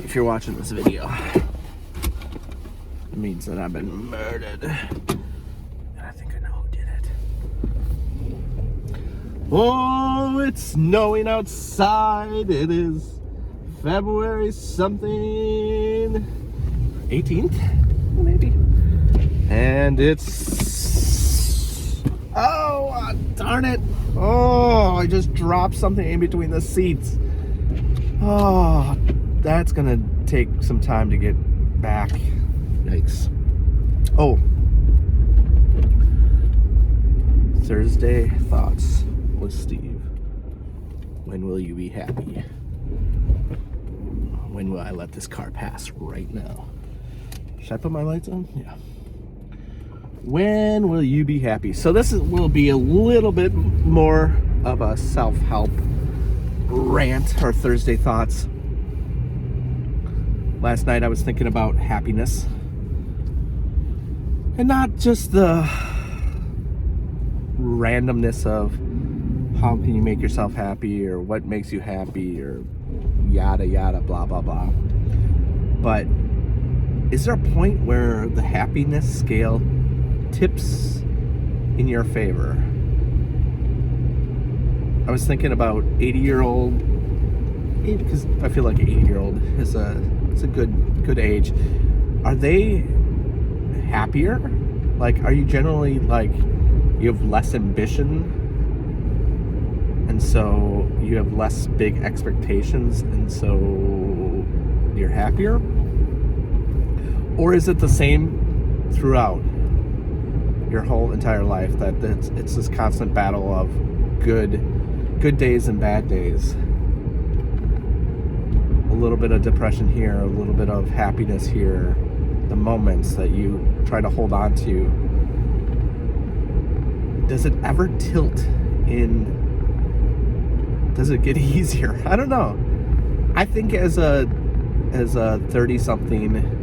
if you're watching this video, it means that I've been murdered. And I think I know who did it. Oh, it's snowing outside. It is February something, 18th, maybe. And it's, oh, darn it. Oh, I just dropped something in between the seats. Oh, that's gonna take some time to get back. Yikes. Oh, Thursday thoughts with Steve. When will you be happy? When will I let this car pass right now? Should I put my lights on? Yeah. When will you be happy? So this will be a little bit more of a self-help rant or Thursday thoughts. Last night I was thinking about happiness. And not just the randomness of how can you make yourself happy or what makes you happy or yada yada blah blah blah. But is there a point where the happiness scale tips in your favor? I was thinking about 80-year-old, because I feel like an 80-year-old is a good age. Are they happier? Like, are you generally like you have less ambition, and so you have less big expectations, and so you're happier? Or is it the same throughout your whole entire life, that it's this constant battle of good days and bad days, a little bit of depression here, a little bit of happiness here, the moments that you try to hold on to? Does it ever tilt in? Does it get easier? I don't know. I think as a 30-something,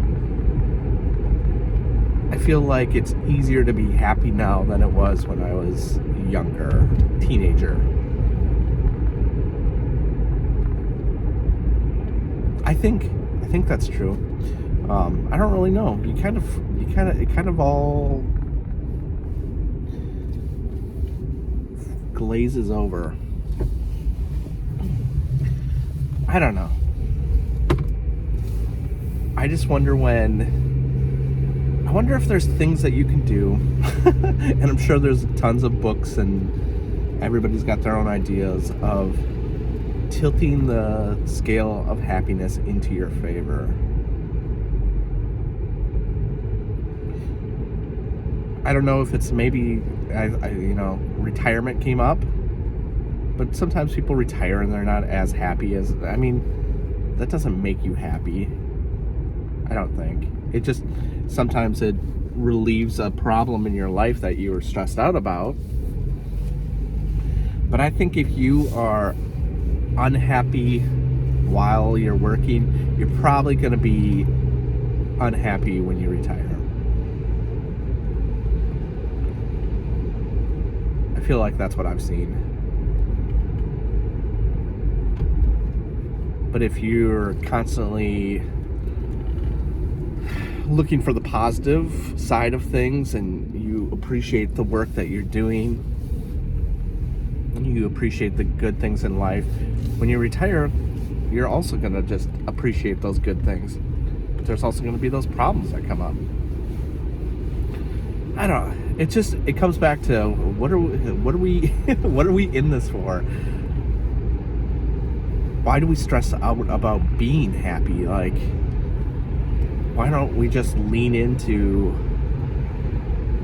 I feel like it's easier to be happy now than it was when I was younger, teenager. I think that's true. I don't really know. It kind of all glazes over. I don't know. I just wonder if there's things that you can do, and I'm sure there's tons of books and everybody's got their own ideas of tilting the scale of happiness into your favor. I don't know if it's maybe, retirement came up, but sometimes people retire and they're not as happy as, that doesn't make you happy. I don't think. It just, sometimes it relieves a problem in your life that you were stressed out about. But I think if you are unhappy while you're working, you're probably going to be unhappy when you retire. I feel like that's what I've seen. But if you're constantly looking for the positive side of things and you appreciate the work that you're doing, and you appreciate the good things in life, when you retire, you're also going to just appreciate those good things. But there's also going to be those problems that come up. I don't know. It comes back to what are we what are we in this for? Why do we stress out about being happy? Like, why don't we just lean into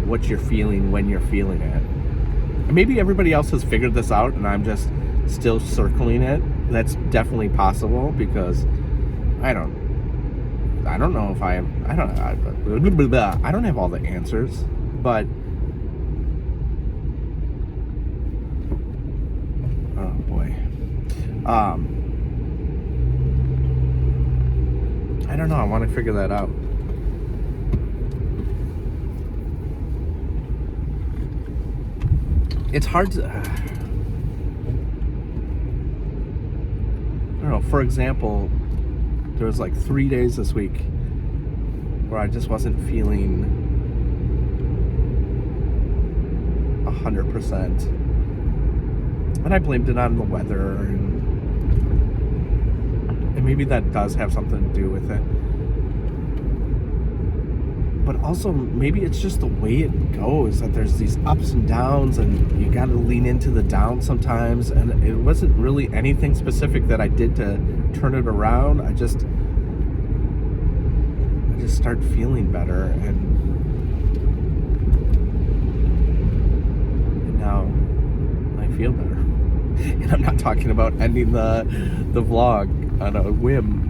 what you're feeling when you're feeling it? And maybe everybody else has figured this out and I'm just still circling it. That's definitely possible, because I don't know if I don't have all the answers, but oh boy. I don't know. I want to figure that out. It's hard to... I don't know. For example, There was like 3 days this week where I just wasn't feeling 100%. And I blamed it on the weather, and maybe that does have something to do with it. But also, maybe it's just the way it goes, that there's these ups and downs, and you got to lean into the down sometimes. And it wasn't really anything specific that I did to turn it around. I just start feeling better, and now I feel better. And I'm not talking about ending the vlog on a whim.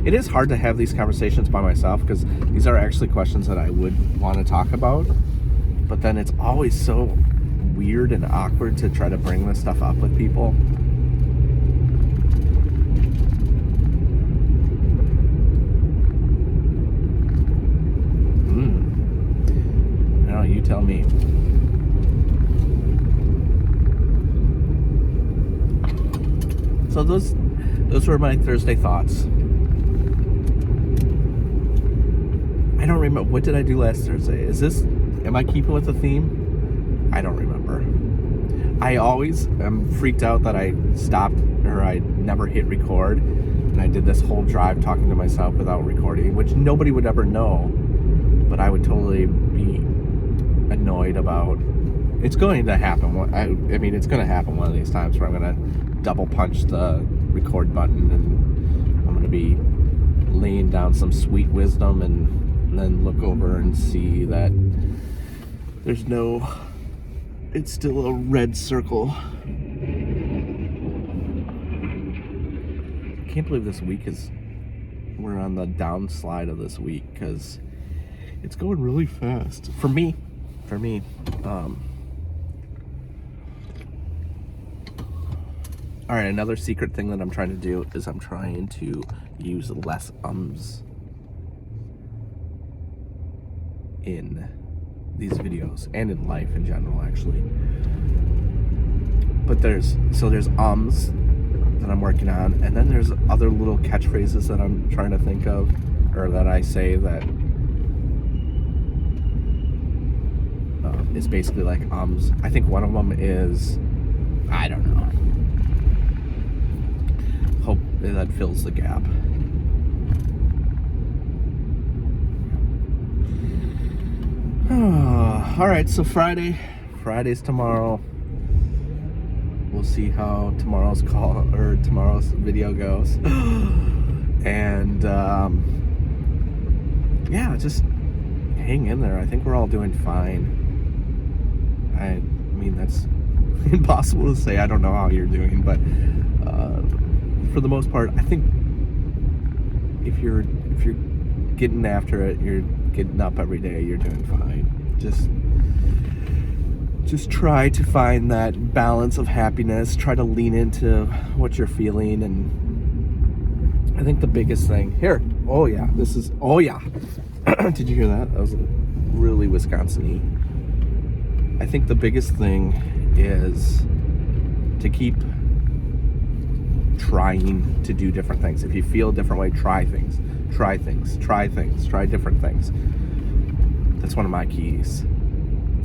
It is hard to have these conversations by myself, because these are actually questions that I would want to talk about, but then it's always so weird and awkward to try to bring this stuff up with people. No, you tell me. So those were my Thursday thoughts. I don't remember. What did I do last Thursday? Am I keeping with the theme? I don't remember. I always am freaked out that I stopped, or I never hit record, and I did this whole drive talking to myself without recording, which nobody would ever know, but I would totally be annoyed about. It's going to happen. I mean, it's going to happen one of these times where I'm going to double punch the record button, and I'm going to be laying down some sweet wisdom and then look over and see that it's still a red circle. I can't believe this week we're on the downslide of this week, because it's going really fast for me. All right, another secret thing that I'm trying to do is I'm trying to use less ums in these videos, and in life in general, actually. But there's ums that I'm working on, and then there's other little catchphrases that I'm trying to think of, or that I say that is basically like ums. I think one of them is, I don't know. Hope that fills the gap. All right, so Friday's tomorrow. We'll see how tomorrow's video goes. And yeah, just hang in there. I think we're all doing fine. I mean, that's impossible to say. I don't know how you're doing, but for the most part, I think if you're getting after it, you're getting up every day, you're doing fine. Just try to find that balance of happiness. Try to lean into what you're feeling, and I think the biggest thing here. Oh yeah. Did you hear that? That was really Wisconsin-y. I think the biggest thing is to keep trying to do different things. If you feel a different way, try things, try different things. That's one of my keys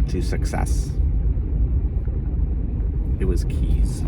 to success. It was keys.